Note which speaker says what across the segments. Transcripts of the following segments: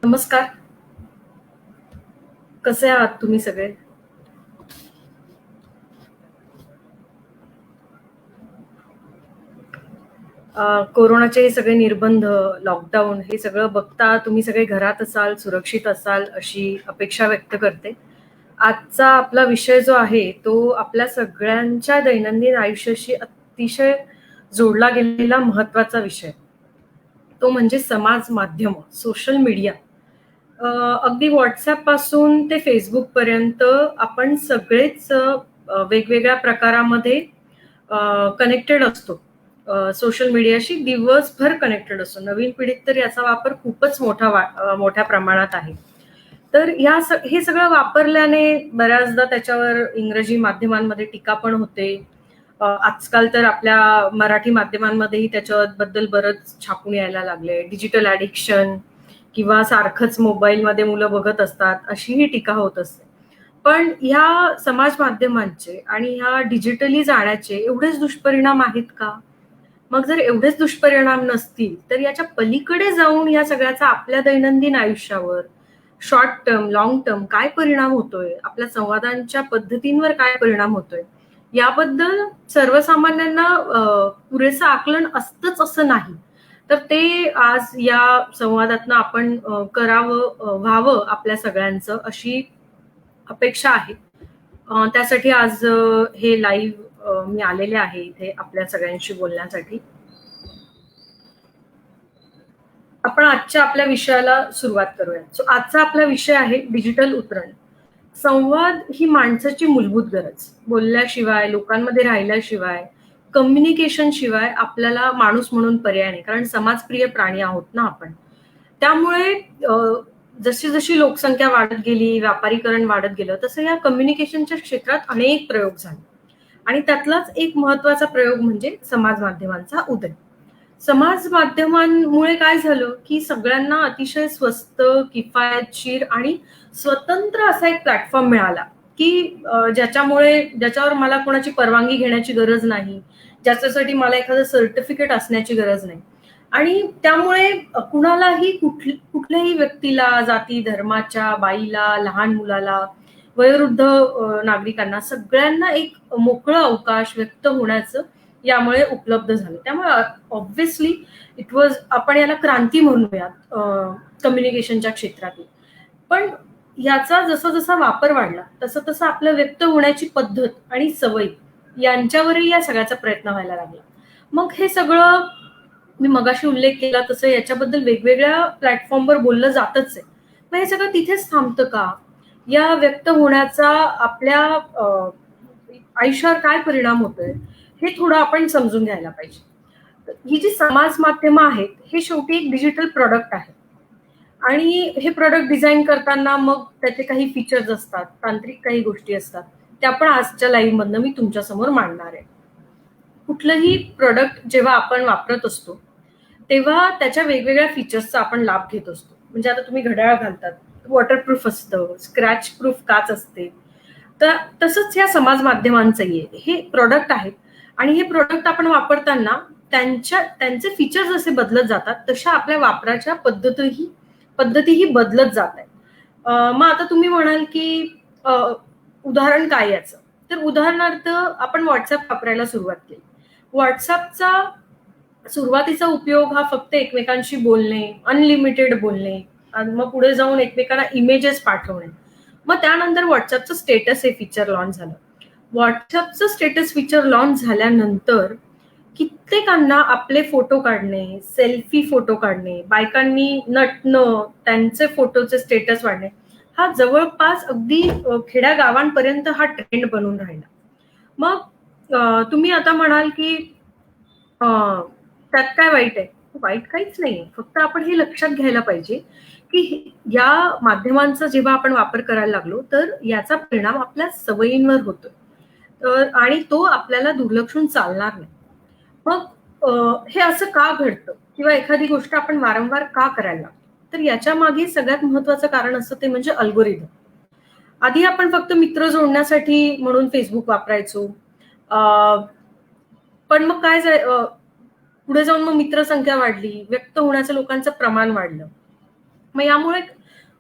Speaker 1: नमस्कार. कसे आहात तुम्ही सगळे? कोरोनाचे हे सगळे निर्बंध, लॉकडाऊन हे सगळं बघता तुम्ही सगळे घरात असाल, सुरक्षित असाल अशी अपेक्षा व्यक्त करते. आजचा आपला विषय जो आहे तो आपल्या सगळ्यांच्या दैनंदिन आयुष्याशी अतिशय जोडला गेलेला महत्त्वाचा विषय. तो म्हणजे समाज माध्यम, सोशल मीडिया. अ, अगदी WhatsApp पासून ते Facebook पर्यंत आपण सगळेच वेगवेगळ्या प्रकारामध्ये कनेक्टेड असतो. सोशल मीडियाशी दिवसभर कनेक्टेड असतो. नवीन पिढीत तर याचा वापर खूपच मोठ्या प्रमाणात आहे. तर हे सगळं वापरल्याने बऱ्याचदा त्याच्यावर इंग्रजी माध्यमांमध्ये टीका पण होते. आजकाल तर आपल्या मराठी माध्यमांमध्येही त्याच्याबद्दल बरंच छापून यायला लागलंय. डिजिटल ॲडिक्शन किंवा सारखंच मोबाईलमध्ये मुलं बघत असतात, अशीही टीका होत असते. पण ह्या समाज माध्यमांचे आणि ह्या डिजिटली जाण्याचे एवढेच दुष्परिणाम आहेत का? मग जर एवढेच दुष्परिणाम नसतील, तर याच्या पलीकडे जाऊन या सगळ्याचा आपल्या दैनंदिन आयुष्यावर शॉर्ट टर्म, लाँग टर्म काय परिणाम होतोय? आपल्या संवादांच्या पद्धतींवर काय परिणाम होतोय? याबद्दल सर्वसामान्यांना पुरेसं आकलन असतंच असं नाही. तर ते आज या संवादातनं आपण व्हावं आपल्या सगळ्यांचं अशी अपेक्षा आहे. त्यासाठी आज हे लाईव्ह मी आलेले आहे इथे आपल्या सगळ्यांशी बोलण्यासाठी. आपण आजच्या आपल्या विषयाला सुरुवात करूया. सो आजचा आपला विषय आहे डिजिटल उतरण. संवाद ही माणसाची मूलभूत गरज. बोलल्याशिवाय, लोकांमध्ये राहिल्याशिवाय, कम्युनिकेशन शिवाय आपल्याला माणूस म्हणून पर्याय नाही. कारण समाजप्रिय प्राणी आहोत ना आपण. त्यामुळे जशी लोकसंख्या वाढत गेली, व्यापारीकरण वाढत गेलं, तसं या कम्युनिकेशनच्या क्षेत्रात अनेक प्रयोग झाले. आणि त्यातलाच एक महत्वाचा प्रयोग म्हणजे समाज माध्यमांचा उदय. समाज माध्यमांमुळे काय झालं, की सगळ्यांना अतिशय स्वस्त, किफायतशीर आणि स्वतंत्र असा एक प्लॅटफॉर्म मिळाला, की ज्याच्यावर मला कोणाची परवानगी घेण्याची गरज नाही. ज्याच्यासाठी मला एखादं सर्टिफिकेट असण्याची गरज नाही. आणि त्यामुळे कुणालाही कुठल्याही व्यक्तीला, जाती, धर्माच्या, बाईला, लहान मुलाला, वयोवृद्ध नागरिकांना सगळ्यांना एक मोकळं अवकाश व्यक्त होण्याचं यामुळे उपलब्ध झालं. त्यामुळे ऑब्व्हियसली आपण याला क्रांती म्हणूयात कम्युनिकेशनच्या क्षेत्रातील. पण याचा जसा वापर वाढला तसं आपलं व्यक्त होण्याची पद्धत आणि सवय यांच्यावरही या सगळ्याचा प्रयत्न व्हायला लागला. मग हे सगळं मी मगाशी उल्लेख केला तसं याच्याबद्दल वेगवेगळ्या प्लॅटफॉर्मवर बोललं जातच आहे. मग हे सगळं तिथेच थांबतं का? या व्यक्त होण्याचा आपल्या आयुष्यावर काय परिणाम होतोय हे थोडं आपण समजून घ्यायला पाहिजे. ही जी समाज माध्यमं आहेत हे शेवटी एक डिजिटल प्रॉडक्ट आहे. आणि हे प्रॉडक्ट डिझाईन करताना मग त्याचे काही फीचर्स असतात, तांत्रिक काही गोष्टी असतात. त्या पण आजच्या लाईव्ह मधनं मी तुमच्या समोर मांडणार आहे. कुठलंही प्रॉडक्ट जेव्हा आपण वापरत असतो तेव्हा त्याच्या वेगवेगळ्या फीचर्सचा आपण लाभ घेत असतो. म्हणजे आता तुम्ही घड्याळ घालतात, वॉटरप्रूफ असतं, स्क्रॅच प्रूफ काच असते. तर तसंच या समाज माध्यमांचंही आहे. हे प्रॉडक्ट आहेत आणि हे प्रॉडक्ट आपण वापरताना त्यांचे फीचर्स जसे बदलत जातात तशा आपल्या वापराच्या पद्धतीही बदलत जात आहेत. मग आता तुम्ही म्हणाल की उदाहरण काय याचं? तर उदाहरणार्थ आपण व्हॉट्सअप वापरायला सुरुवात केली. व्हॉट्सअपचा सुरुवातीचा उपयोग हा फक्त एकमेकांशी बोलणे, अनलिमिटेड बोलणे आणि मग पुढे जाऊन एकमेकांना इमेजेस पाठवणे. मग त्यानंतर व्हॉट्सअपचं स्टेटस हे फीचर लॉन्च झालं. व्हॉट्सअपचं स्टेटस फीचर लॉन्च झाल्यानंतर कित्येकांना आपले फोटो काढणे, सेल्फी फोटो काढणे, बायकांनी नटणं, त्यांचे फोटोचे स्टेटस वाढणे, हा जवळपास अगदी खेड्या गावांपर्यंत हा ट्रेंड बनून राहिला. मग तुम्ही आता म्हणाल की त्यात काय वाईट आहे? वाईट काहीच नाहीये. फक्त आपण हे लक्षात घ्यायला पाहिजे, की या माध्यमांचा जेव्हा आपण वापर करायला लागलो, तर याचा परिणाम आपल्या सवयींवर होतोय. आणि तो आपल्याला दुर्लक्षून चालणार नाही. मग हे असं का घडतं? किंवा एखादी गोष्ट आपण वारंवार का करायला लागतो? तर याच्या मागे सगळ्यात महत्वाचं कारण असतं ते म्हणजे अल्गोरिदम. आधी आपण फक्त मित्र जोडण्यासाठी म्हणून Facebook वापरायचो. पण मग पुढे जाऊन मग मित्रसंख्या वाढली, व्यक्त होण्याचं लोकांचं प्रमाण वाढलं. मग यामुळे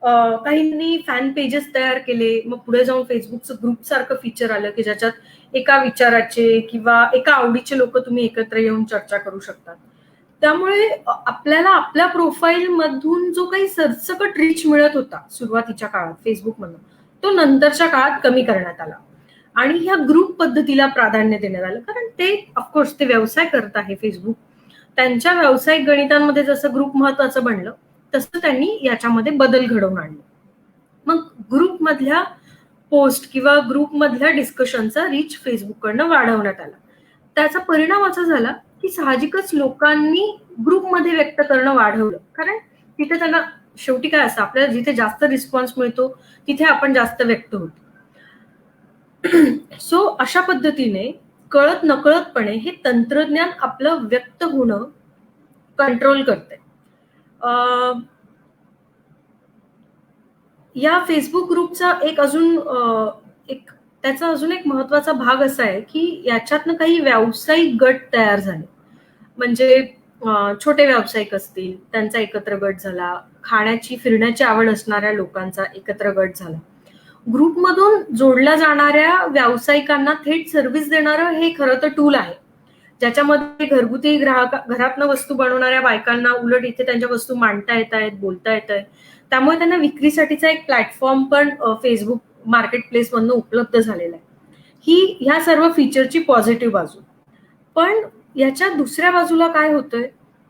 Speaker 1: काहींनी फॅन पेजेस तयार केले, मग पुढे जाऊन फेसबुकचं ग्रुप सारखं फीचर आलं की ज्याच्यात एका विचाराचे किंवा एका आवडीचे लोक तुम्ही एकत्र येऊन चर्चा करू शकता. त्यामुळे आपल्याला आपल्या प्रोफाईल मधून जो काही सरसकट रीच मिळत होता सुरुवातीच्या काळात फेसबुकमधून, तो नंतरच्या काळात कमी करण्यात आला आणि ह्या ग्रुप पद्धतीला प्राधान्य देण्यात आलं. कारण ते ऑफकोर्स ते व्यवसाय करत आहे फेसबुक, त्यांच्या व्यावसायिक गणितांमध्ये जसं ग्रुप महत्वाचं बनलं तसं त्यांनी याच्यामध्ये बदल घडवून आणले. मग ग्रुपमधल्या पोस्ट किंवा ग्रुपमधल्या डिस्कशनचा रीच फेसबुककडनं वाढवण्यात आला. त्याचा परिणाम असा झाला की साहजिकच लोकांनी ग्रुपमध्ये व्यक्त करणं वाढवलं, कारण तिथे त्यांना शेवटी काय असतं, आपल्याला जिथे जास्त रिस्पॉन्स मिळतो तिथे आपण जास्त व्यक्त होतो. सो अशा पद्धतीने कळत नकळतपणे हे तंत्रज्ञान आपलं व्यक्त होणं कंट्रोल करते. या फेसबुक ग्रुपचा त्याचा अजून एक महत्वाचा भाग असा आहे की याच्यातनं काही व्यावसायिक गट तयार झाले. म्हणजे छोटे व्यावसायिक असतील त्यांचा एकत्र गट झाला, खाण्याची फिरण्याची आवड असणाऱ्या लोकांचा एकत्र गट झाला. ग्रुपमधून जोडल्या जाणाऱ्या व्यावसायिकांना थेट सर्व्हिस देणारं हे खरं तर टूल आहे, ज्याच्यामध्ये घरगुती घरातनं वस्तू बनवणाऱ्या बायकांना उलट इथे त्यांच्या वस्तू मांडता येत आहेत, बोलता येत आहे. त्यामुळे त्यांना विक्रीसाठीचा एक प्लॅटफॉर्म पण फेसबुक मार्केट प्लेस मधनं उपलब्ध झालेला आहे. ही ह्या सर्व फीचरची पॉझिटिव्ह बाजू. पण याच्या दुसऱ्या बाजूला काय होतंय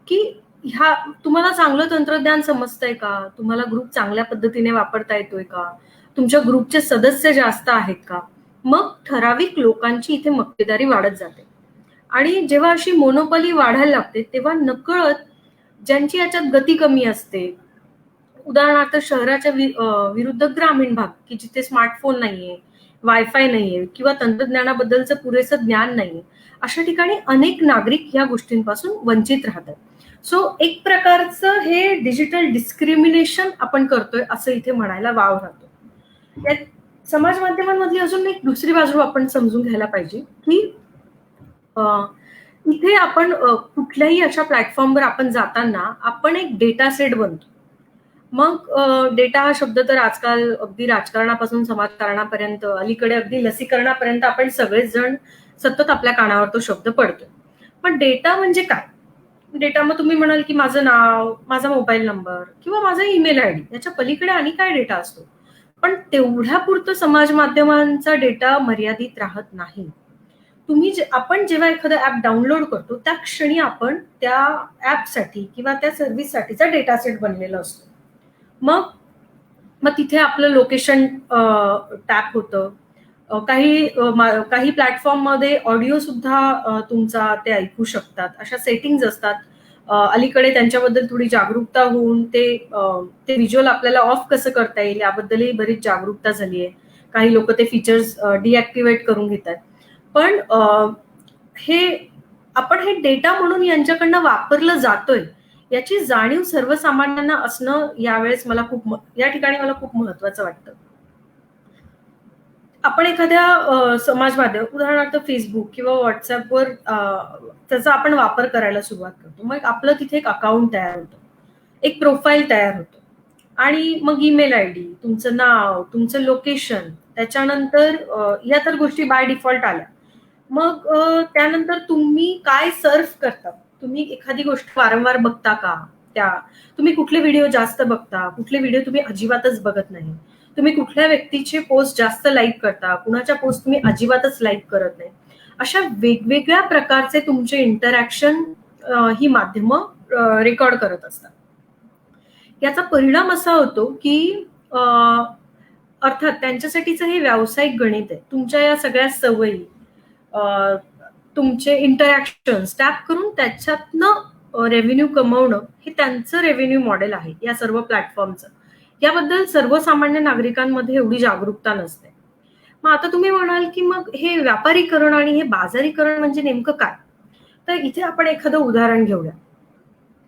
Speaker 1: की ह्या तुम्हाला चांगलं तंत्रज्ञान समजतंय का, तुम्हाला ग्रुप चांगल्या पद्धतीने वापरता येतोय का, तुमच्या ग्रुपचे सदस्य जास्त आहेत का, मग ठराविक लोकांची इथे मक्तेदारी वाढत जाते. आणि जेव्हा अशी मोनोपॉली वाढायला लागते तेव्हा नकळत ज्यांची याच्यात गती कमी असते, उदाहरणार्थ शहराच्या विरुद्ध ग्रामीण भाग की जिथे स्मार्टफोन नाहीये, वायफाय नाहीये किंवा तंत्रज्ञानाबद्दलचं पुरेसं ज्ञान नाहीये, अशा ठिकाणी अनेक नागरिक या गोष्टींपासून वंचित राहतात. सो एक प्रकारचं हे डिजिटल डिस्क्रिमिनेशन आपण करतोय असं इथे म्हणायला वाव राहतो. यात समाज माध्यमांमधली अजून एक दुसरी बाजू आपण समजून घ्यायला पाहिजे की इथे आपण कुठल्याही अशा प्लॅटफॉर्मवर आपण जाताना आपण एक डेटा सेट बनतो. मग डेटा हा शब्द तर आजकाल अगदी राजकारणापासून समाजकारणापर्यंत, अलीकडे अगदी लसीकरणापर्यंत आपण सगळेच जण सतत आपल्या कानावर तो शब्द पडतो. पण डेटा म्हणजे काय? डेटा मग तुम्ही म्हणाल की माझं नाव, माझा मोबाईल नंबर किंवा माझा ईमेल आयडी, याच्या पलीकडे आणि काय डेटा असतो? पण तेवढ्या पुरतं समाज माध्यमांचा डेटा मर्यादित राहत नाही. आपण जेव्हा एखादं ऍप डाउनलोड करतो त्या क्षणी आपण त्या ऍपसाठी किंवा त्या सर्व्हिससाठीचा डेटा सेट बनलेला असतो. मग मग तिथे आपलं लोकेशन टॅप होतं. काही प्लॅटफॉर्ममध्ये ऑडिओ सुद्धा तुमचा ते ऐकू शकतात. अशा सेटिंग्ज असतात. अलीकडे त्यांच्याबद्दल थोडी जागरूकता होऊन ते व्हिज्युअल आपल्याला ऑफ कसं करता येईल याबद्दलही बरीच जागरूकता झाली आहे. काही लोक ते फीचर्स डिॲक्टिव्हेट करून घेतात. पण आपण हे डेटा म्हणून यांच्याकडनं वापरलं जातोय याची जाणीव सर्वसामान्यांना असणं यावेळेस या ठिकाणी मला खूप महत्वाचं वाटतं. आपण एखाद्या समाज माध्यम उदाहरणार्थ फेसबुक किंवा व्हॉट्सअपवर त्याचा आपण वापर करायला सुरुवात करतो. मग आपलं तिथे एक अकाउंट तयार होतं, एक प्रोफाईल तयार होतं आणि मग ईमेल आयडी, तुमचं नाव, तुमचं लोकेशन, त्याच्यानंतर या तर गोष्टी बाय डिफॉल्ट आल्या. मग त्यानंतर तुम्ही काय सर्फ करता, तुम्ही एखादी गोष्ट वारंवार बघता का, तुम्ही कुठले व्हिडिओ जास्त बघता, कुठले व्हिडिओ तुम्ही अजिबातच बघत नाही, तुम्ही कुठल्या व्यक्तीचे पोस्ट जास्त लाईक करता, कुणाच्या पोस्ट तुम्ही अजिबातच लाईक करत नाही, अशा वेगवेगळ्या प्रकारचे तुमचे इंटरॅक्शन ही माध्यमं रेकॉर्ड करत असतात. याचा परिणाम असा होतो की अर्थात त्यांच्यासाठीचं हे व्यावसायिक गणित आहे. तुमच्या या सगळ्या सवयी, तुमचे इंटरॅक्शन टॅप करून त्याच्यातनं रेव्हेन्यू कमवणं हे त्यांचं रेव्हेन्यू मॉडेल आहे या सर्व प्लॅटफॉर्मचं. याबद्दल सर्वसामान्य नागरिकांमध्ये एवढी जागरूकता नसते. मग आता तुम्ही म्हणाल की मग हे व्यापारीकरण आणि हे बाजारीकरण म्हणजे नेमकं काय? तर इथे आपण एखादं उदाहरण घेऊया.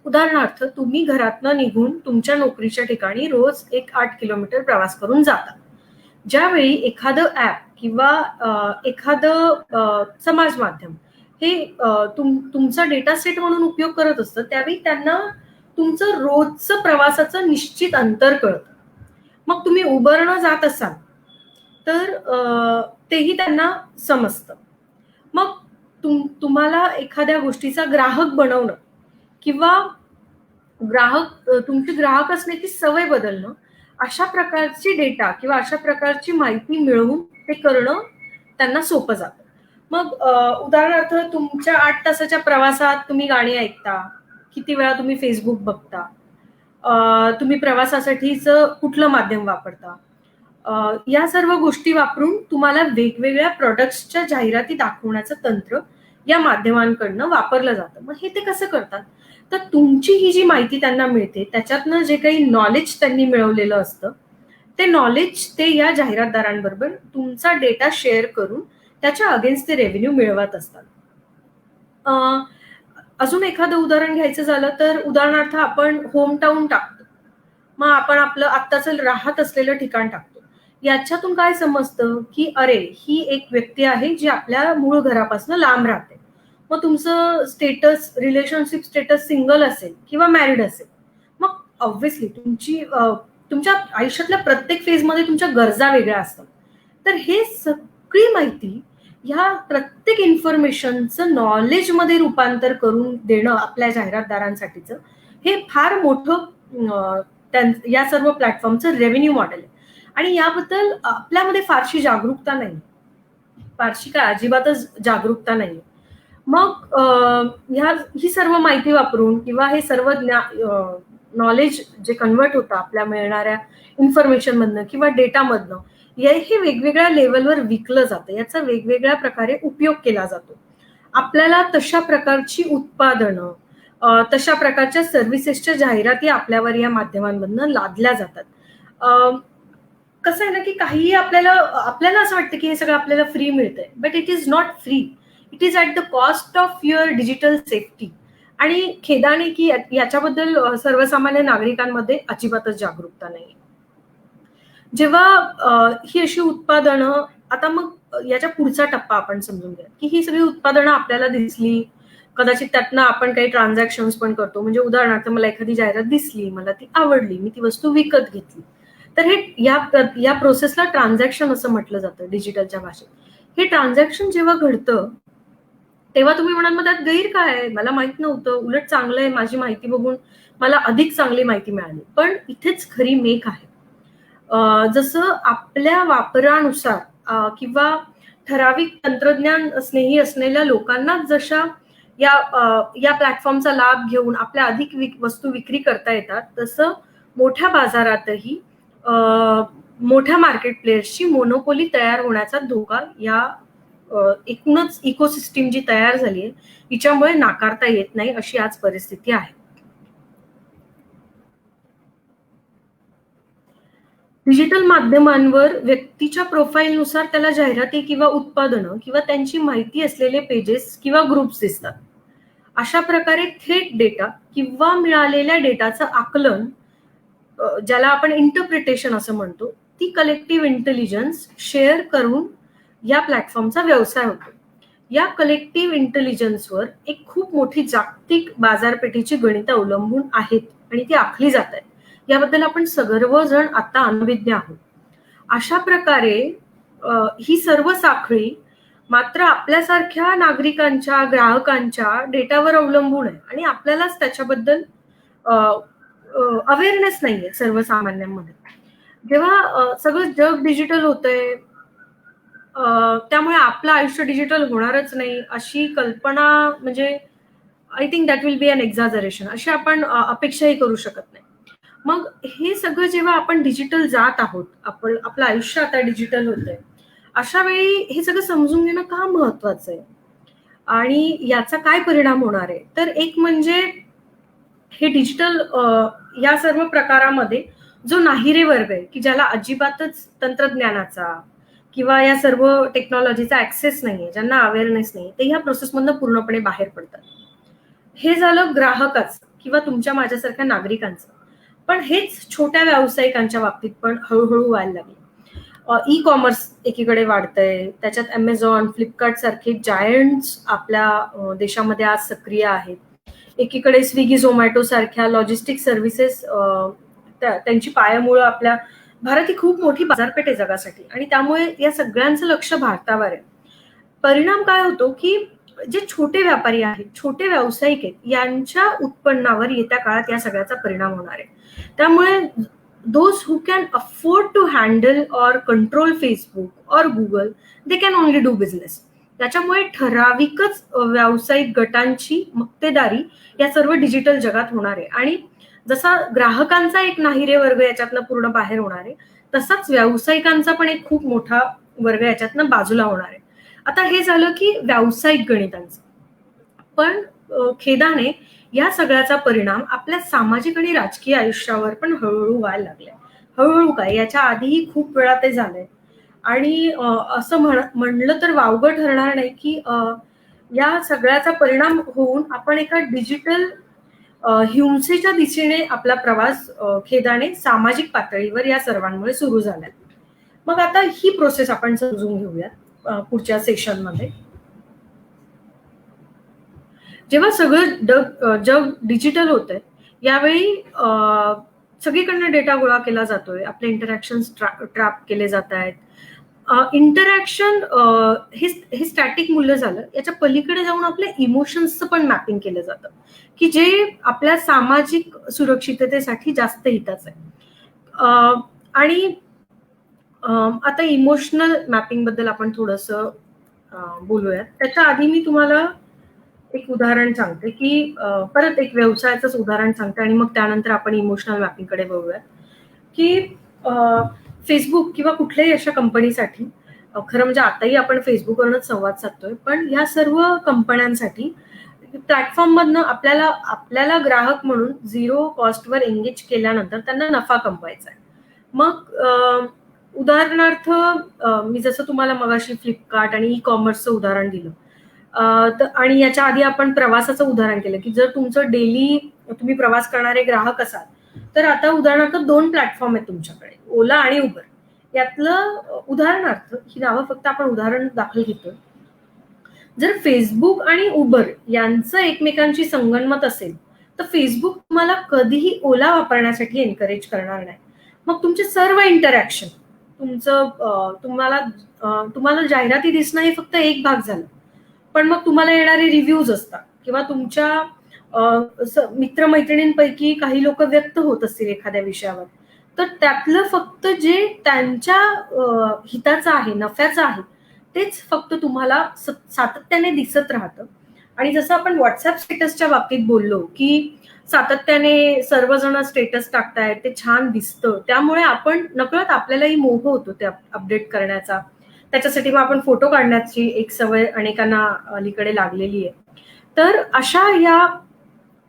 Speaker 1: उदाहरणार्थ तुम्ही घरातनं निघून तुमच्या नोकरीच्या ठिकाणी रोज 8 किलोमीटर प्रवास करून जाता. ज्यावेळी एखादं ऍप किंवा एखादं समाज माध्यम हे तुमचा डेटा सेट म्हणून उपयोग करत असतं, त्यावेळी त्यांना तुमचं रोजचं प्रवासाचं निश्चित अंतर कळतं. मग तुम्ही उबरनं जात असाल, तर तेही त्यांना समजतं. मग तुम्हाला एखाद्या गोष्टीचा ग्राहक बनवणं किंवा तुमची ग्राहक असण्याची सवय बदलणं, अशा प्रकारची डेटा किंवा अशा प्रकारची माहिती मिळवून ते करणं त्यांना सोपं जातं. मग उदाहरणार्थ तुमच्या 8 तासाच्या प्रवासात तुम्ही गाणी ऐकता, किती वेळा तुम्ही Facebook बघता, तुम्ही प्रवासासाठीचं कुठलं माध्यम वापरता. या सर्व गोष्टी वापरून तुम्हाला वेगवेगळ्या प्रॉडक्ट्सच्या जाहिराती दाखवण्याचं तंत्र या माध्यमांकडनं वापरलं जातं. मग हे ते कसं करतात? तर तुमची ही जी माहिती त्यांना मिळते, त्याच्यातनं जे काही नॉलेज त्यांनी मिळवलेलं असतं, ते नॉलेज ते या जाहिरातदारांबरोबर तुमचा डेटा शेअर करून त्याच्या अगेन्स्ट ते रेव्हेन्यू मिळवत असतात. अजून एखादं उदाहरण घ्यायचं झालं तर उदाहरणार्थ आपण होम टाऊन टाकतो. मग आपण आपलं आत्ताचं राहत असलेलं ठिकाण टाकतो. याच्यातून काय समजतं, की अरे ही एक व्यक्ती आहे जी आपल्या मूळ घरापासून लांब राहते. मग तुमचं स्टेटस, रिलेशनशिप स्टेटस सिंगल असेल किंवा मॅरिड असेल. मग ऑब्व्हियसली तुमच्या आयुष्यातल्या प्रत्येक फेजमध्ये तुमच्या गरजा वेगळ्या असतात. तर हे सगळी माहिती ह्या प्रत्येक इन्फॉर्मेशनचं नॉलेजमध्ये रूपांतर करून देणं आपल्या जाहिरातदारांसाठीचं हे फार मोठं या सर्व प्लॅटफॉर्मचं रेव्हेन्यू मॉडेल आहे. आणि याबद्दल आपल्यामध्ये फारशी जागरूकता नाही. फारशी काय अजिबातच जागरूकता नाही. मग ही सर्व माहिती वापरून किंवा हे सर्व नॉलेज जे कन्व्हर्ट होतं आपल्या मिळणाऱ्या इन्फॉर्मेशनमधनं किंवा डेटामधनं, हे वेगवेगळ्या लेव्हलवर विकलं जातं. याचा वेगवेगळ्या प्रकारे उपयोग केला जातो. आपल्याला तशा प्रकारची उत्पादनं, तशा प्रकारच्या सर्व्हिसेसच्या जाहिराती आपल्यावर या माध्यमांमधनं लादल्या जातात. कसं आहे ना, की काहीही आपल्याला असं वाटतं की हे सगळं आपल्याला फ्री मिळतंय, but it is not free. It is at the cost of your digital safety. आणि खेदाने की याच्याबद्दल सर्वसामान्य नागरिकांमध्ये अजिबातच जागरूकता नाही. जेव्हा ही अशी उत्पादनं, आता मग याच्या पुढचा टप्पा आपण समजून घ्या, की ही सगळी उत्पादनं आपल्याला दिसली, कदाचित त्यातनं आपण काही ट्रान्झॅक्शन्स पण करतो. म्हणजे उदाहरणार्थ मला एखादी जाहिरात दिसली, मला ती आवडली, मी ती वस्तू विकत घेतली. तर हे या प्रोसेसला ट्रान्झॅक्शन असं म्हटलं जातं डिजिटलच्या भाषेत. हे ट्रान्झॅक्शन जेव्हा घडतं, तेव्हा तुम्ही म्हणाल मग त्यात गैर काय आहे? मला माहित नव्हतं, उलट चांगलं आहे, माझी माहिती बघून मला अधिक चांगली माहिती मिळाली. पण इथेच खरी मेक आहे. जसं आपल्या वापरानुसार किंवा ठराविक तंत्रज्ञान स्नेही असलेल्या लोकांना जशा या प्लॅटफॉर्मचा लाभ घेऊन आपल्या अधिक वस्तू विक्री करता येतात, तसं मोठ्या बाजारातही मोठ्या मार्केट प्लेयर्सची मोनोपोली तयार होण्याचा धोका या एकूणच इकोसिस्टीम जी तयार झाली आहे हिच्यामुळे नाकारता येत नाही, अशी आज परिस्थिती आहे. डिजिटल माध्यमांवर व्यक्तीच्या प्रोफाईलनुसार त्याला जाहिराती किंवा उत्पादनं किंवा त्यांची माहिती असलेले पेजेस किंवा ग्रुप्स दिसतात. अशा प्रकारे थेट डेटा किंवा मिळालेल्या डेटाचं आकलन, ज्याला आपण इंटरप्रिटेशन असं म्हणतो, ती कलेक्टिव्ह इंटेलिजन्स शेअर करून या प्लॅटफॉर्मचा व्यवसाय होतो. या कलेक्टिव्ह इंटेलिजन्सवर एक खूप मोठी जागतिक बाजारपेठेची गणितं अवलंबून आहेत आणि ती आखली जात आहेत. याबद्दल आपण सर्वजण आता अनभिज्ञ आहोत. अशा प्रकारे ही सर्व साखळी मात्र आपल्यासारख्या नागरिकांच्या, ग्राहकांच्या डेटावर अवलंबून आहे आणि आपल्यालाच त्याच्याबद्दल अवेअरनेस नाहीये सर्वसामान्यांमध्ये. जेव्हा सगळं जग डिजिटल होतंय, त्यामुळे आपलं आयुष्य डिजिटल होणारच नाही अशी कल्पना, म्हणजे I think that will be an exaggeration, अशी आपण अपेक्षाही करू शकत नाही. मग हे सगळं जेव्हा आपण डिजिटल जात आहोत, आपलं आयुष्य आता डिजिटल होतंय, अशा वेळी हे सगळं समजून घेणं का महत्वाचं आहे आणि याचा काय परिणाम होणार आहे? तर एक म्हणजे हे डिजिटल या सर्व प्रकारामध्ये जो नाहिरे वर्ग आहे, की ज्याला अजिबातच तंत्रज्ञानाचा किंवा या सर्व टेक्नॉलॉजीचा ऍक्सेस नाहीये, ज्यांना अवेअरनेस नाही, ते ह्या प्रोसेसमधनं पूर्णपणे बाहेर पडतात. हे झालं ग्राहकाचं किंवा तुमच्या माझ्यासारख्या नागरिकांचं. पण हेच छोट्या व्यावसायिकांच्या बाबतीत पण हळूहळू व्हायला लागले. ई कॉमर्स एकीकडे वाढतंय, त्याच्यात अमेझॉन, फ्लिपकार्ट सारखे जायंट्स आपल्या देशामध्ये आज सक्रिय आहेत. एकीकडे स्विगी, झोमॅटो सारख्या लॉजिस्टिक सर्व्हिसेस त्यांची पायामुळं आपल्या भारत ही खूप मोठी बाजारपेठ आहे जगासाठी आणि त्यामुळे या सगळ्यांचं लक्ष भारतावर आहे. परिणाम काय होतो, की जे छोटे व्यापारी आहेत, छोटे व्यावसायिक आहेत, यांच्या उत्पन्नावर येत्या काळात या सगळ्याचा परिणाम होणार आहे. त्यामुळे those who can afford to handle or control Facebook or Google, they can only do business. त्याच्यामुळे ठराविकच व्यावसायिक गटांची मक्तेदारी या सर्व डिजिटल जगात होणार आहे आणि जसा ग्राहकांचा एक नाहिरे वर्ग याच्यातनं पूर्ण बाहेर होणार आहे, तसाच व्यावसायिकांचा पण एक खूप मोठा वर्ग याच्यातनं बाजूला होणार आहे. आता हे झालं की व्यावसायिक गणितांचं. पण खेदाने या सगळ्याचा परिणाम आपल्या सामाजिक आणि राजकीय आयुष्यावर पण हळूहळू व्हायला लागलाय. हळूहळू काय, याच्या आधीही खूप वेळा ते झालंय आणि असं म्हणलं तर वावगं ठरणार नाही की या सगळ्याचा परिणाम होऊन आपण एका डिजिटल हिंसेच्या दिशेने आपला प्रवास खेदाने सामाजिक पातळीवर या सर्वांमुळे सुरू झालाय. मग आता ही प्रोसेस आपण समजून घेऊयात पुढच्या सेशनमध्ये. जेव्हा सगळं जग डिजिटल होतंय यावेळी सगळीकडनं डेटा गोळा केला जातोय, आपले इंटरॅक्शन ट्रॅप केले जात आहेत. इंटरॅक्शन हे स्टॅटिक मूल्य झालं, याच्या पलीकडे जाऊन आपल्या इमोशन्सचं पण मॅपिंग केलं जातं की जे आपल्या सामाजिक सुरक्षिततेसाठी जास्त हिताचं आहे. आणि आता इमोशनल मॅपिंग बद्दल आपण थोडंसं बोलूयात. त्याच्या आधी मी तुम्हाला एक उदाहरण सांगते की परत एक व्यवसायाचंच उदाहरण सांगते आणि मग त्यानंतर आपण इमोशनल मॅपिंगकडे बघूयात की फेसबुक किंवा कुठल्याही अशा कंपनीसाठी खरं म्हणजे आताही आपण फेसबुकवरूनच संवाद साधतोय, पण या सर्व कंपन्यांसाठी प्लॅटफॉर्म मधनं आपल्याला ग्राहक म्हणून 0 कॉस्टवर एंगेज केल्यानंतर त्यांना नफा कमवायचा आहे. मग उदाहरणार्थ मी जसं तुम्हाला मगाशी फ्लिपकार्ट आणि ई कॉमर्सचं उदाहरण दिलं, आणि याच्या आधी आपण प्रवासाचं उदाहरण केलं की जर तुमचं डेली तुम्ही प्रवास करणारे ग्राहक असाल तर आता उदाहरणार्थ 2 प्लॅटफॉर्म आहेत तुमच्याकडे, ओला आणि उबर. यातलं उदाहरणार्थ, ही नावं फक्त आपण उदाहरण दाखल घेतोय. जर फेसबुक आणि उबर यांचं एकमेकांची संगनमत असेल तर फेसबुक तुम्हाला कधीही ओला वापरण्यासाठी एनकरेज करणार नाही. मग तुमचे सर्व इंटरॅक्शन तुम्हाला जाहिराती दिसणं हे फक्त एक भाग झाला, पण मग तुम्हाला येणारे रिव्ह्यूज असतात किंवा तुमच्या मित्रमैत्रिणींपैकी काही लोक व्यक्त होत असतील एखाद्या विषयावर, तर त्यातलं फक्त जे त्यांच्या हिताचं आहे, नफ्याचं आहे, तेच फक्त तुम्हाला सातत्याने दिसत राहतं. आणि जसं आपण व्हॉट्सअप स्टेटसच्या बाबतीत बोललो की सातत्याने सर्वजण स्टेटस टाकतायत, ते छान दिसतं, त्यामुळे आपण नकळत आपल्यालाही मोह होतो ते अपडेट करण्याचा. त्याच्यासाठी मग आपण फोटो काढण्याची एक सवय अनेकांना अलीकडे लागलेली आहे. तर अशा या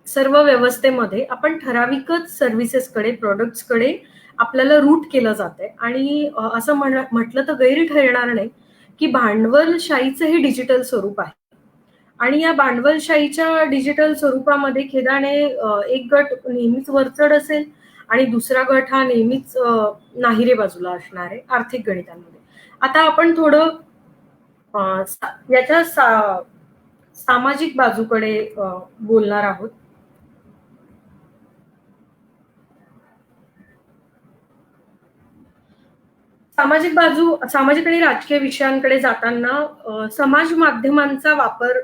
Speaker 1: सर्व व्यवस्थेमध्ये आपण ठराविकच सर्व्हिसेसकडे, प्रोडक्ट्सकडे आपल्याला रूट केलं जातंय आणि असं म्हटलं तर गैर ठरणार नाही की भांडवलशाहीचं हे डिजिटल स्वरूप आहे. आणि या भांडवलशाहीच्या डिजिटल स्वरूपामध्ये खेदाने एक गट नेहमीच वरचढ असेल आणि दुसरा गट हा नेहमीच नाहिरे बाजूला असणार आहे आर्थिक गणितांमध्ये. आता आपण थोडं याच्या सामाजिक बाजूकडे बोलणार आहोत. सामाजिक आणि राजकीय विषयांकडे जाताना समाज माध्यमांचा वापर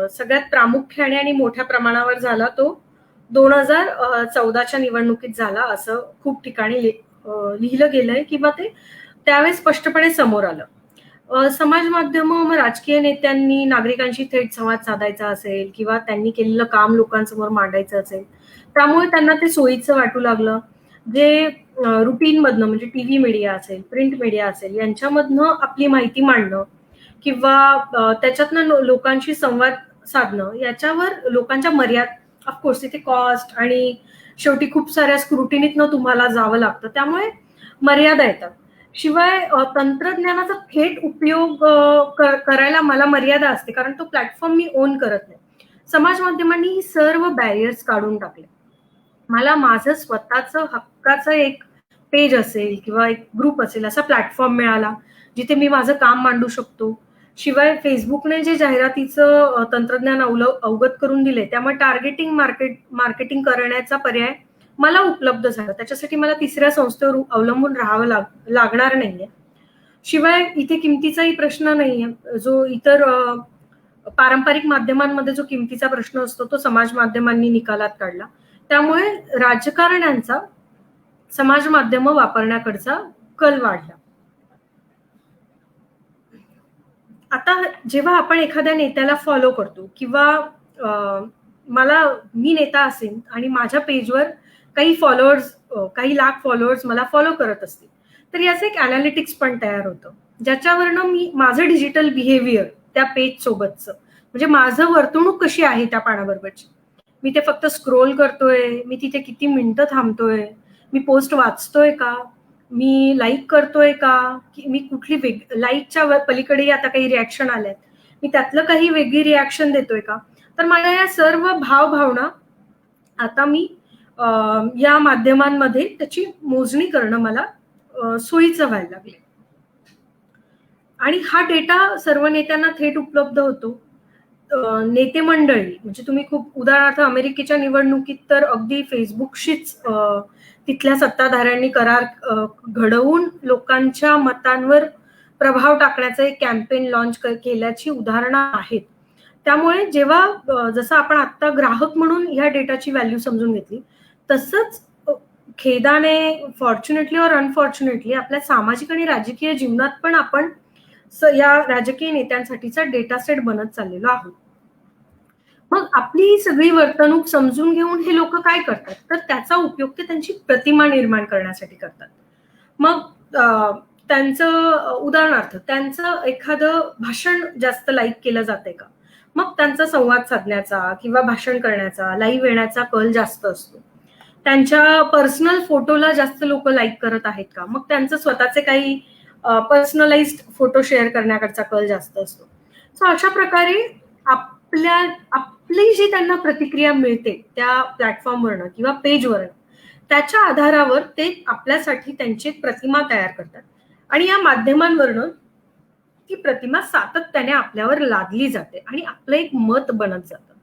Speaker 1: सगळ्यात प्रामुख्याने आणि मोठ्या प्रमाणावर झाला तो 2014च्या निवडणुकीत झाला, असं खूप ठिकाणी लिहिलं गेलंय किंवा ते त्यावेळेस स्पष्टपणे समोर आलं. समाज माध्यम मग राजकीय नेत्यांनी नागरिकांशी थेट संवाद साधायचा असेल किंवा त्यांनी केलेलं काम लोकांसमोर मांडायचं असेल, त्यामुळे त्यांना ते सोयीचं वाटू लागलं. जे रुटीन मधनं म्हणजे टीव्ही मीडिया असेल, प्रिंट मीडिया असेल, यांच्यामधनं आपली माहिती मांडणं किंवा त्याच्यातनं लोकांशी संवाद साधणं, याच्यावर लोकांच्या मर्यादा, ऑफकोर्स तिथे कॉस्ट आणि शेवटी खूप साऱ्या स्क्रुटिनीतनं तुम्हाला जावं लागतं, त्यामुळे मर्यादा येतात. शिवाय तंत्रज्ञानाचा थेट उपयोग करायला मला मर्यादा असते, कारण तो प्लॅटफॉर्म मी ओन करत नाही. समाज माध्यमांनी ही सर्व बॅरियर्स काढून टाकले. मला माझं स्वतःचं हक्काचं एक पेज असेल किंवा एक ग्रुप असेल, असा प्लॅटफॉर्म मिळाला जिथे मी माझं काम मांडू शकतो. शिवाय फेसबुकने जे जाहिरातीचं तंत्रज्ञान अवगत करून दिले, त्यामुळे टार्गेटिंग मार्केटिंग करण्याचा पर्याय मला उपलब्ध झाला. त्याच्यासाठी मला तिसऱ्या संस्थेवर अवलंबून राहावं लागणार नाहीये. शिवाय इथे किमतीचाही प्रश्न नाहीये. जो इतर पारंपरिक माध्यमांमध्ये जो किमतीचा प्रश्न असतो, तो समाज माध्यमांनी निकालात काढला. त्यामुळे राजकारण्यांचा समाज माध्यम वापरण्याकडचा कल वाढला. आता जेव्हा आपण एखाद्या नेत्याला फॉलो करतो किंवा मी नेता असेन आणि माझ्या पेजवर काही फॉलोअर्स, काही लाख फॉलोअर्स मला फॉलो करत असतील, तर याचं एक अनालिटिक्स पण तयार होतं, ज्याच्यावरनं मी माझं डिजिटल बिहेवियर त्या पेज सोबतचं, म्हणजे माझं वर्तणूक कशी आहे त्या पानाबरोबरची, मी ते फक्त स्क्रोल करतोय, मी तिथे किती मिनिटं थांबतोय, मी पोस्ट वाचतोय का, मी लाईक करतोय का, की मी कुठली लाईकच्या पलीकडे आता काही रिॲक्शन आल्यात, मी त्यातलं काही वेगळी रिॲक्शन देतोय का. तर माझ्या या सर्व भावना आता मी या माध्यमांमध्ये त्याची मोजणी करणं मला सोयीचं व्हायला लागले. आणि हा डेटा सर्व नेत्यांना थेट उपलब्ध होतो. नेते मंडळी म्हणजे तुम्ही खूप उदाहरणार्थ अमेरिकेच्या निवडणुकीत तर अगदी फेसबुकशीच तिथल्या सत्ताधाऱ्यांनी करार घडवून लोकांच्या मतांवर प्रभाव टाकण्याचं एक कॅम्पेन लॉन्च केल्याची उदाहरणं आहेत. त्यामुळे जेव्हा जसं आपण आता ग्राहक म्हणून ह्या डेटाची व्हॅल्यू समजून घेतली, तसंच खेदाने फॉर्च्युनेटली और अनफॉर्च्युनेटली आपल्या सामाजिक आणि राजकीय जीवनात पण आपण या राजकीय नेत्यांसाठीचा डेटा सेट बनत चाललेलो आहोत. मग आपली सगळी वर्तणूक समजून घेऊन हे लोक काय करतात, तर त्याचा उपयोग ते त्यांची प्रतिमा निर्माण करण्यासाठी करतात. मग त्यांचं उदाहरणार्थ त्यांचं एखादं भाषण जास्त लाईक केलं जातंय का, मग त्यांचा संवाद साधण्याचा किंवा भाषण करण्याचा, लाईव्ह येण्याचा कल जास्त असतो. त्यांच्या पर्सनल फोटोला जास्त लोक लाईक करत आहेत का, मग त्यांचं स्वतःचे काही पर्सनलाइज्ड फोटो शेअर करण्याकडचा कल जास्त असतो. सो अशा प्रकारे आपली जी त्यांना प्रतिक्रिया मिळते त्या प्लॅटफॉर्मवरनं किंवा पेजवरनं, त्याच्या आधारावर ते आपल्यासाठी त्यांची प्रतिमा तयार करतात आणि या माध्यमांवरनं ती प्रतिमा सातत्याने आपल्यावर लादली जाते आणि आपलं एक मत बनत जातं.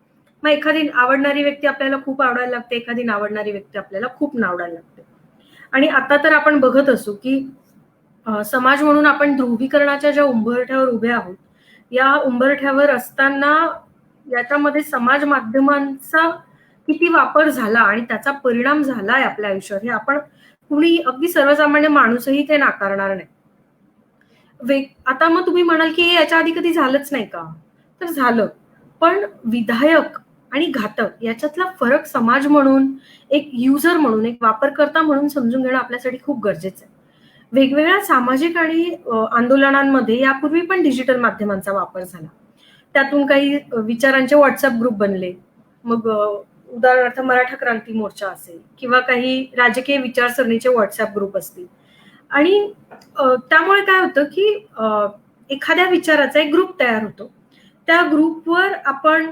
Speaker 1: मग एखादी आवडणारी व्यक्ती आपल्याला खूप आवडायला लागते, एखादी नावडणारी व्यक्ती आपल्याला खूप नावडायला लागते. आणि आता तर आपण बघत असू की समाज म्हणून आपण ध्रुवीकरणाच्या ज्या उंबरठ्यावर उभे आहोत, या उंबरठ्यावर असताना याच्यामध्ये समाज माध्यमांचा किती वापर झाला आणि त्याचा परिणाम झालाय आपल्या आयुष्यावर, हे आपण कुणी अगदी सर्वसामान्य माणूसही ते नाकारणार नाही. आता मग तुम्ही म्हणाल की याच्या आधी कधी झालंच नाही का, तर झालं. पण विधायक आणि घातक याच्यातला फरक समाज म्हणून, एक युजर म्हणून, एक वापरकर्ता म्हणून समजून घेणं आपल्यासाठी खूप गरजेचं आहे. वेगवेगळ्या सामाजिक आणि आंदोलनांमध्ये यापूर्वी पण डिजिटल माध्यमांचा वापर झाला. त्यातून काही विचारांचे व्हॉट्सअप ग्रुप बनले. मग उदाहरणार्थ मराठा क्रांती मोर्चा असेल किंवा काही राजकीय विचारसरणीचे व्हॉट्सअप ग्रुप असतील. आणि त्यामुळे काय होतं की एखाद्या विचाराचा एक ग्रुप तयार होतो. त्या ग्रुपवर आपण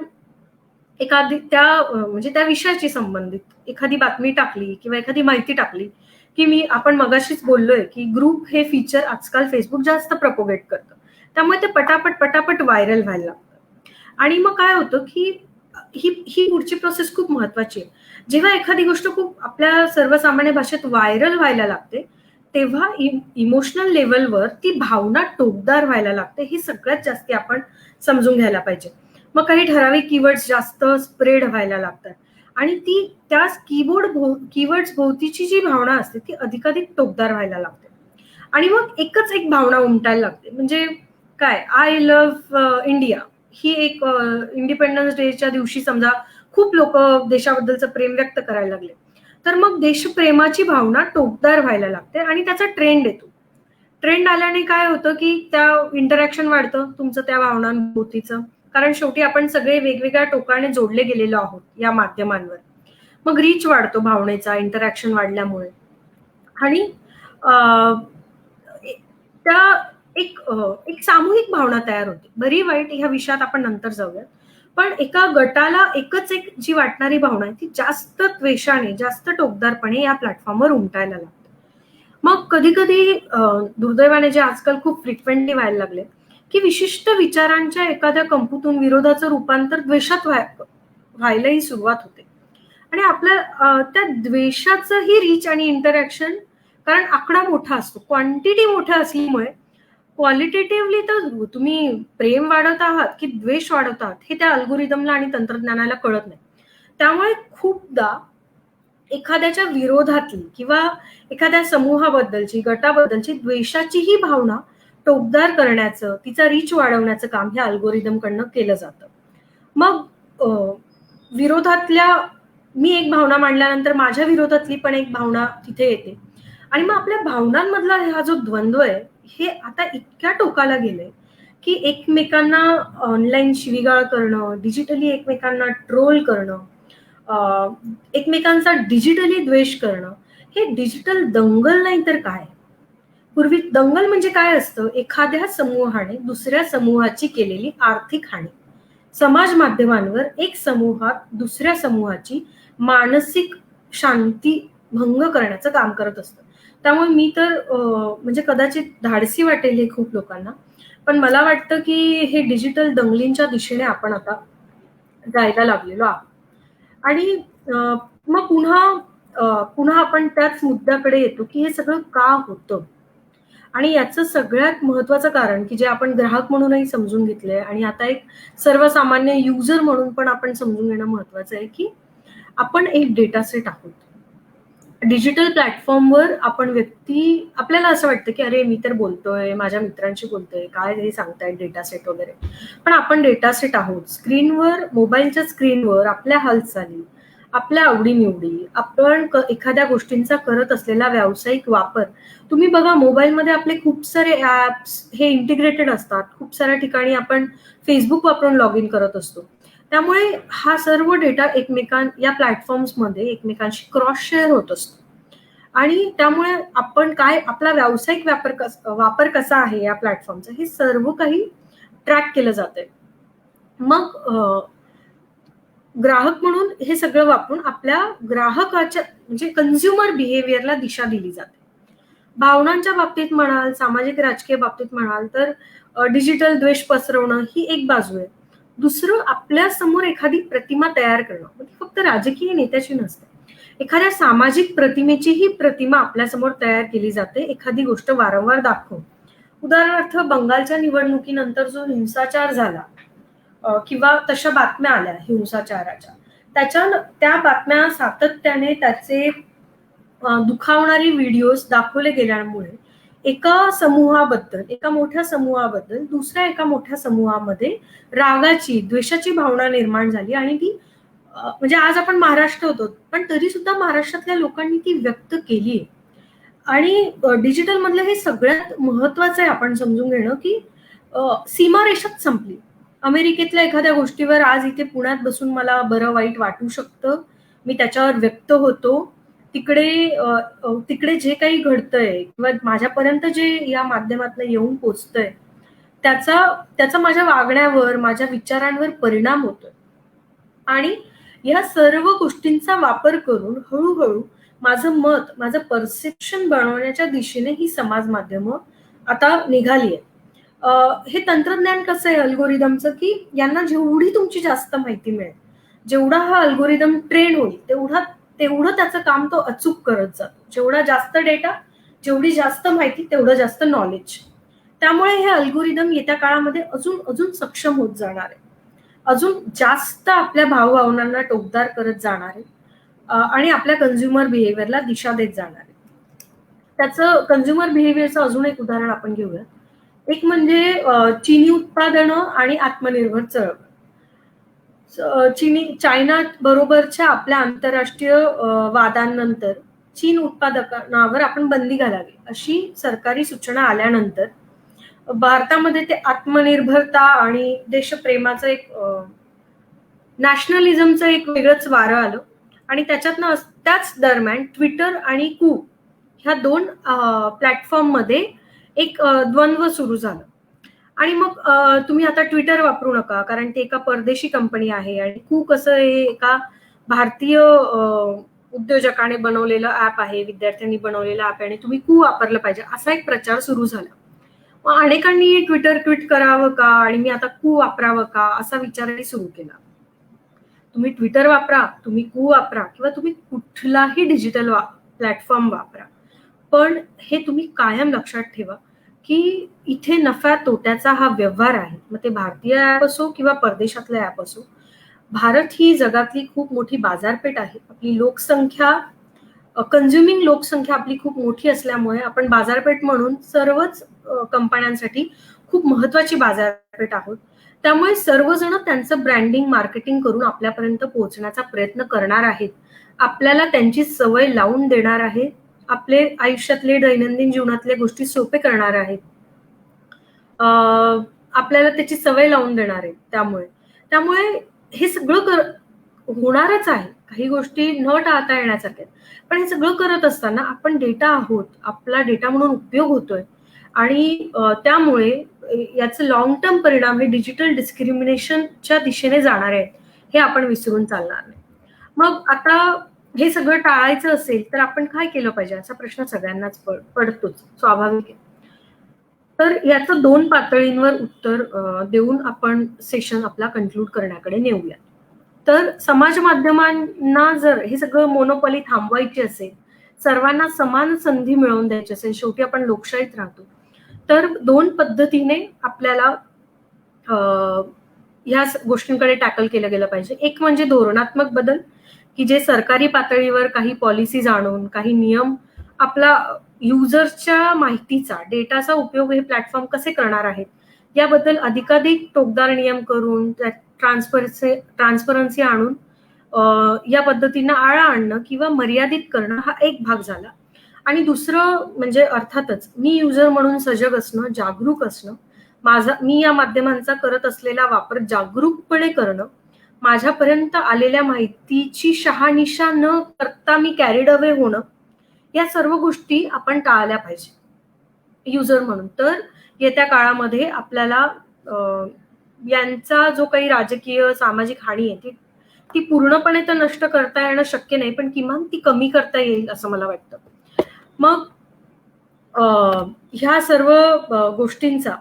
Speaker 1: एखादी म्हणजे त्या विषयाची संबंधित एखादी बातमी टाकली किंवा एखादी माहिती टाकली की आपण मगाशीच बोललोय की ग्रुप हे फीचर आजकाल फेसबुक जास्त प्रपोगेट करतं. त्यामुळे ते पटापट व्हायरल व्हायला लागतं. आणि मग काय होतं की ही पुढची प्रोसेस खूप महत्वाची आहे. जेव्हा एखादी गोष्ट खूप आपल्या सर्वसामान्य भाषेत व्हायरल व्हायला लागते, तेव्हा इमोशनल लेवलवर ती भावना टोकदार व्हायला लागते. ही सगळ्यात जास्ती आपण समजून घ्यायला पाहिजे. मग काही ठराविक कीवर्ड्स जास्त स्प्रेड व्हायला लागतात आणि त्या कीवर्ड्स भोवतीची जी भावना असते ती अधिकाधिक टोकदार व्हायला लागते. आणि मग एकच एक भावना उमटायला लागते. म्हणजे काय, आय लव्ह इंडिया ही एक इंडिपेंडन्स डेच्या दिवशी समजा खूप लोक देशाबद्दलचं प्रेम व्यक्त करायला लागले, तर मग देशप्रेमाची भावना टोकदार व्हायला लागते आणि त्याचा ट्रेंड येतो. ट्रेंड आल्याने काय होतं की त्या इंटरॅक्शन वाढतं तुमचं त्या भावनांभोवतीचं, कारण शेवटी आपण सगळे वेगवेगळ्या टोकाने जोडले गेलेलो आहोत या माध्यमांवर. मग रीच वाढतो भावनेचा इंटरॅक्शन वाढल्यामुळे. आणि त्या एक सामूहिक भावना तयार होते. बरी वाईट ह्या विषयात आपण नंतर जाऊया. पण एका गटाला एकच एक जी वाटणारी भावना आहे ती जास्त द्वेषाने, जास्त टोकदारपणे या प्लॅटफॉर्मवर उमटायला लागते. मग कधी कधी दुर्दैवाने जे आजकाल खूप फ्रिक्वेंटली व्हायला लागले की विशिष्ट विचारांच्या एखाद्या कंपूतून विरोधाचं रूपांतर द्वेषात व्हायलाही सुरुवात होते. आणि आपल्या त्या द्वेषाचंही रीच आणि इंटरॅक्शन, कारण आकडा मोठा असतो, क्वांटिटी मोठ्या असल्यामुळे क्वालिटेटिव्हली तर तुम्ही प्रेम वाढवत आहात की द्वेष वाढवत आहात हे त्या अल्गोरिदमला आणि तंत्रज्ञानाला कळत नाही. त्यामुळे खूपदा एखाद्याच्या विरोधातली किंवा एखाद्या समूहाबद्दलची, गटाबद्दलची द्वेषाचीही भावना टोकदार करण्याचं, तिचा रीच वाढवण्याचं काम हे अल्गोरिदमकडनं केलं जातं. मग विरोधातल्या मी एक भावना मांडल्यानंतर माझ्या विरोधातली पण एक भावना तिथे येते आणि मग आपल्या भावनांमधला हा जो द्वंद्व आहे हे आता इतक्या टोकाला गेलंय की एकमेकांना ऑनलाईन शिवीगाळ करणं, डिजिटली एकमेकांना ट्रोल करणं, एकमेकांचा डिजिटली द्वेष करणं, हे डिजिटल दंगल नाही तर काय. पूर्वी दंगल म्हणजे काय असतं, एखाद्या समूहाने दुसऱ्या समूहाची केलेली आर्थिक हानी समाज माध्यमांवर एक समूहात दुसऱ्या समूहाची मानसिक शांती भंग करण्याचं काम करत असतं. त्यामुळे मी तर म्हणजे कदाचित धाडसी वाटेल हे खूप लोकांना, पण मला वाटतं की हे डिजिटल दंगलींच्या दिशेने आपण आता जायला लागलेलो आहोत. आणि मग पुन्हा आपण त्याच मुद्द्याकडे येतो की हे सगळं का होतं. आणि याचं सगळ्यात महत्वाचं कारण की जे आपण ग्राहक म्हणूनही समजून घेतलंय आणि आता एक सर्वसामान्य युजर म्हणून पण आपण समजून घेणं महत्वाचं आहे की आपण एक डेटा सेट आहोत. डिजिटल प्लॅटफॉर्मवर आपण आपल्याला असं वाटतं की अरे मी तर बोलतोय, माझ्या मित्रांशी बोलतोय, काय तरी सांगतायत डेटा सेट वगैरे. पण आपण डेटा सेट आहोत. स्क्रीनवर, मोबाईलच्या स्क्रीनवर आपल्या हालचाली, आपल्या आवडीनिवडी, आपण एखाद्या गोष्टींचा करत असलेला व्यावसायिक वापर. तुम्ही बघा मोबाईलमध्ये आपले खूप सारे ॲप्स हे इंटिग्रेटेड असतात. खूप साऱ्या ठिकाणी आपण Facebook वापरून लॉग इन करत असतो. त्यामुळे हा सर्व डेटा या प्लॅटफॉर्म्समध्ये एकमेकांशी क्रॉस शेअर होत असतो. आणि त्यामुळे आपण आपला व्यावसायिक वापर कसा आहे या प्लॅटफॉर्मचा हे सर्व काही ट्रॅक केलं जातंय. मग ग्राहक म्हणून हे सगळं वापरून आपल्या ग्राहकाच्या म्हणजे कन्झ्युमर बिहेवियरला दिशा दिली जाते. भावनांच्या बाबतीत म्हणाल, सामाजिक राजकीय बाबतीत म्हणाल तर डिजिटल द्वेष पसरवणं ही एक बाजू आहे. दुसरं आपल्या समोर एखादी प्रतिमा तयार करणं, म्हणजे फक्त राजकीय नेत्याची नसते. एखाद्या सामाजिक प्रतिमेची ही प्रतिमा आपल्यासमोर तयार केली जाते एखादी गोष्ट वारंवार दाखवून. उदाहरणार्थ बंगालच्या निवडणुकीनंतर जो हिंसाचार झाला किंवा तशा बातम्या आल्या हिंसाचाराच्या, त्या बातम्या सातत्याने त्याचे दुखावणारी व्हिडिओज दाखवले गेल्यामुळे एका मोठ्या समूहाबद्दल दुसऱ्या एका मोठ्या समूहामध्ये रागाची, द्वेषाची भावना निर्माण झाली आणि ती म्हणजे आज आपण महाराष्ट्र होतो, पण तरी सुद्धा महाराष्ट्रातल्या लोकांनी ती व्यक्त केली. आणि डिजिटल मधलं हे सगळ्यात महत्वाचं आहे आपण समजून घेणं की सीमारेषाच संपली. अमेरिकेतल्या एखाद्या गोष्टीवर आज इथे पुण्यात बसून मला बरं वाईट वाटू शकतं, मी त्याच्यावर व्यक्त होतो. तिकडे जे काही घडतंय किंवा माझ्यापर्यंत जे या माध्यमातून येऊन पोचतंय त्याचा माझ्या वागण्यावर, माझ्या विचारांवर परिणाम होतोय. आणि या सर्व गोष्टींचा वापर करून हळूहळू माझं परसेप्शन बनवण्याच्या दिशेने ही समाज माध्यमं आता निघाली आहे. हे तंत्रज्ञान कसं आहे अल्गोरिदमचं की यांना जेवढी तुमची जास्त माहिती मिळेल, जेवढा हा अल्गोरिदम ट्रेन होईल तेवढं त्याचं काम तो अचूक करत जातो. जेवढा जास्त डेटा, जेवढी जास्त माहिती, तेवढं जास्त नॉलेज. त्यामुळे हे अल्गोरिदम येत्या काळामध्ये अजून सक्षम होत जाणार आहे. अजून जास्त आपल्या भावभावनांना टोकदार करत जाणार आहे आणि आपल्या कन्झ्युमर बिहेवियरला दिशा देत जाणार आहे. त्याचं कन्झ्युमर बिहेवियरचं अजून एक उदाहरण आपण घेऊया. एक म्हणजे चिनी उत्पादनं आणि आत्मनिर्भर चळवळ. चायना बरोबरच्या आपल्या आंतरराष्ट्रीय वादांनंतर चीन उत्पादनावर आपण बंदी घालावी अशी सरकारी सूचना आल्यानंतर भारतामध्ये ते आत्मनिर्भरता आणि देशप्रेमाचं एक नॅशनलिझमचं एक वेगळंच वारं आलं. आणि त्याच दरम्यान ट्विटर आणि कू ह्या 2 प्लॅटफॉर्ममध्ये एक द्वंद्व सुरू झालं. आणि मग तुम्ही आता ट्विटर वापरू नका कारण ते एका परदेशी कंपनी आहे आणि कू कसं हे एका भारतीय उद्योजकाने बनवलेलं ऍप आहे, विद्यार्थ्यांनी बनवलेलं ऍप आहे आणि तुम्ही कू वापरलं पाहिजे असा एक प्रचार सुरू झाला. मग अनेकांनी ट्विटर ट्विट करावं का आणि मी आता कू वापरावं का असा विचारही सुरू केला. तुम्ही ट्विटर वापरा, तुम्ही कू वापरा किंवा तुम्ही कुठलाही डिजिटल प्लॅटफॉर्म वापरा. पण हे तुम्ही कायम लक्षात ठेवा, की इथे नफ्या तोट्याचा हा व्यवहार आहे. मग ते भारतीय ॲप असो किंवा परदेशातलं ॲप असो. भारत ही जगातली खूप मोठी बाजारपेठ आहे. आपली लोकसंख्या कन्झ्युमिंग लोकसंख्या आपली खूप मोठी असल्यामुळे आपण बाजारपेठ म्हणून सर्वच कंपन्यांसाठी खूप महत्वाची बाजारपेठ आहोत. त्यामुळे सर्वजण त्यांचं ब्रँडिंग, मार्केटिंग करून आपल्यापर्यंत पोहोचण्याचा प्रयत्न करणार आहेत. आपल्याला त्यांची सवय लावून देणार आहेत. आपले आयुष्यातले दैनंदिन जीवनातल्या गोष्टी सोपे करणार आहेत. आपल्याला त्याची सवय लावून देणार आहेत त्यामुळे. त्यामुळे हे सगळं होणारच आहे. काही गोष्टी न टाळता येण्यासारख्या आहेत. पण हे सगळं करत असताना आपण डेटा आहोत. आपला डेटा म्हणून उपयोग होतोय आणि त्यामुळे याचे लाँग टर्म परिणाम हे डिजिटल डिस्क्रिमिनेशनच्या दिशेने जाणार आहेत. हे आपण विसरून चालणार नाही. मग आता हे सगळं टाळायचं असेल तर आपण काय केलं पाहिजे असा प्रश्न सगळ्यांनाच पडतोच. स्वाभाविक आहे. तर याचं 2 पातळींवर उत्तर देऊन आपण सेशन आपला कन्क्लूड करण्याकडे नेऊया. तर समाज माध्यमांना जर हे सगळं मोनोपॉली थांबवायची असेल, सर्वांना समान संधी मिळवून द्यायची असेल, शेवटी आपण लोकशाहीत राहतो. तर 2 पद्धतीने आपल्याला ह्या गोष्टींकडे टॅकल केलं गेलं पाहिजे. एक म्हणजे धोरणात्मक बदल, की जे सरकारी पातळीवर काही पॉलिसीज आणून, काही नियम आपला युजर्सच्या माहितीचा, डेटाचा उपयोग हे प्लॅटफॉर्म कसे करणार आहेत, याबद्दल अधिकाधिक टोकदार नियम करून ट्रान्सपरन्सी आणून या पद्धतीनं आळा आणणं किंवा मर्यादित करणं हा एक भाग झाला. आणि दुसरं म्हणजे अर्थातच मी युजर म्हणून सजग असणं, जागरूक असणं, मी या माध्यमांचा करत असलेला वापर जागरूकपणे करणं, माझ्यापर्यंत आलेल्या माहितीची शहानिशा न करता मी कॅरीड अवे होणं, या सर्व गोष्टी आपण टाळल्या पाहिजे युजर म्हणून. तर येत्या काळामध्ये आपल्याला यांचा जो काही राजकीय, सामाजिक हानी आहे ती पूर्णपणे तर नष्ट करता येणं शक्य नाही, पण किमान ती कमी करता येईल असं मला वाटतं. मग ह्या सर्व गोष्टींचा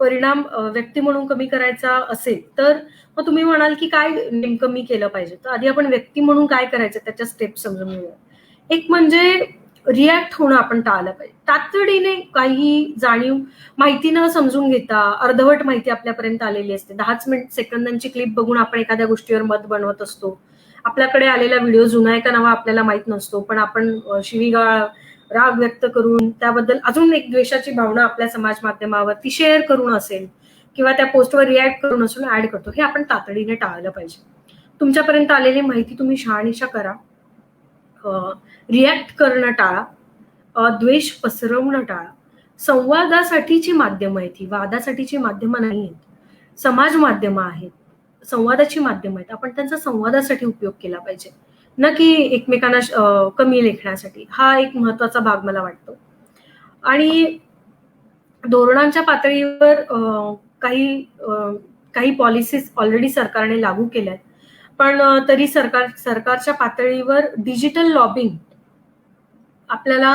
Speaker 1: परिणाम व्यक्ती म्हणून कमी करायचा असेल तर मग तुम्ही म्हणाल की काय नेमकं मी केलं पाहिजे. तर आधी आपण व्यक्ती म्हणून काय करायचं त्याच्या स्टेप्स समजून घेऊया. एक म्हणजे रिॲक्ट होणं आपण टाळलं पाहिजे. तातडीने काही जाणीव माहिती न समजून घेता अर्धवट माहिती आपल्यापर्यंत आलेली असते. 10च सेकंदांची क्लिप बघून आपण एखाद्या गोष्टीवर मत बनवत असतो. आपल्याकडे आलेला व्हिडिओ जुना आहे का नवा आपल्याला माहित नसतो, पण आपण शिवीगाळ, राग व्यक्त करून त्याबद्दल अजून एक द्वेषाची भावना आपल्या समाज माध्यमावरती शेअर करून असेल किंवा त्या पोस्टवर रिॲक्ट करून असून ऍड करतो. हे आपण तातडीने टाळलं पाहिजे. तुमच्यापर्यंत आलेली माहिती तुम्ही शहानिशा करा. रिॲक्ट करणं टाळा. द्वेष पसरवणं टाळा. संवादासाठीची माध्यमं आहेत ही, वादासाठीची माध्यमं नाही आहेत. समाज माध्यमं आहेत, संवादाची माध्यमं आहेत. आपण त्यांचा संवादासाठी उपयोग केला पाहिजे, न की एकमेकांना कमी लेखण्यासाठी. हा एक महत्वाचा भाग मला वाटतो. आणि धोरणांच्या पातळीवर काही पॉलिसीज ऑलरेडी सरकारने लागू केल्या आहेत. पण तरी सरकारच्या पातळीवर डिजिटल लॉबिंग आपल्याला